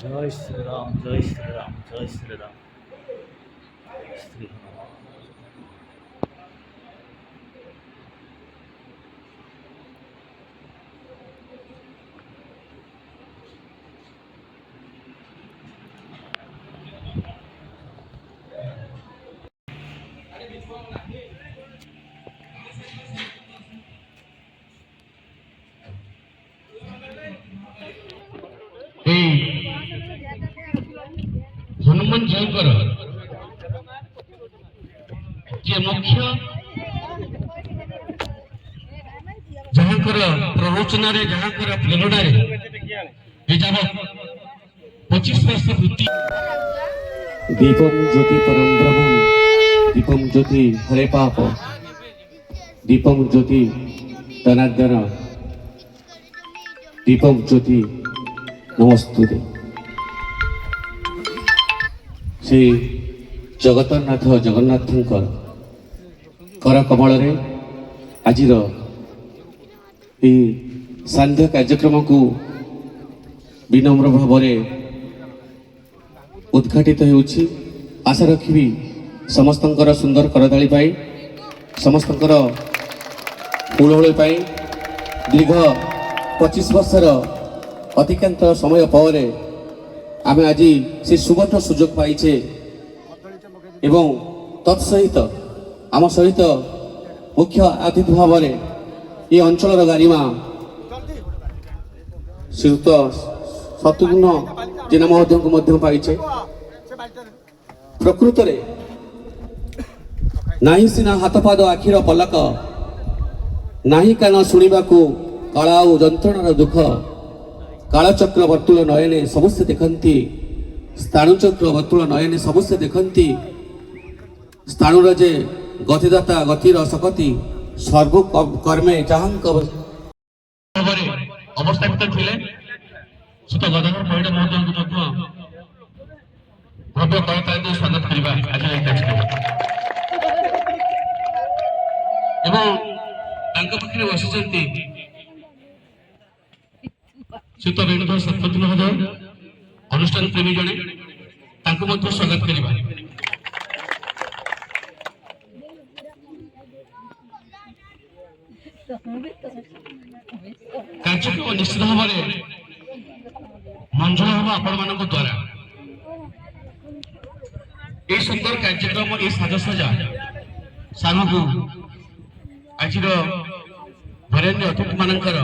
जय श्री राम, जय श्री राम, जय श्री राम। श्री राम। हनुमान जी मुख्य जहाँ प्ररोचन जहाँ प्रेरणा पचिश वर्ष वृत्ति दीपम ज्योति परम ब्रह्मम दीपम ज्योति हरे पाप दीपम ज्योति धनार्दन दीपम ज्योति नमस्तुते। श्री जगतनाथ जगन्नाथ कर कमल आज सांध्य कार्यक्रम को विनम्र भाव उद्घाटित होउछि। आशा रखी समस्तंकर सुंदर करताली पाई समस्तंकर हुलहुली पाई दीर्घ 25 वर्षर अतिक्रांत समय पर आम आज से सुवर्ण सुजोग पाइछे एवं तत्सहित आम सहित मुख्य अतिथि भाव ये अंचल गारिमा श्रीयुक्त शत्रुघ्न जेना महोदय को पाइछे। प्रकृत नाही सिना हाथपाद आखिर पलक नाही कान शुणा कला और जंत्रणार दुख कालचक्र वर्तुल नयने सबसे देखती स्थाणुचक्र वर्तुल नयने सबसे देखती स्थाणुर जे गतिदाता गतिर सकती सर्व कर्मे जहांक अवस्थापित थे सुत गदाधर परिडा महोदय को भव्य करताली स्वागत करवा आज एवं पाखे बसी श्रीत वेणुधर शतपथी महोदय अनुष्ठान प्रेमी जड़े स्वागत करवा। कार्यक्रम निश्चित भाव में मंजुल हम आपण मान द्वारा ये सुंदर कार्यक्रम ये साजसजा सामू आज वरेण्य अतिथि मानकर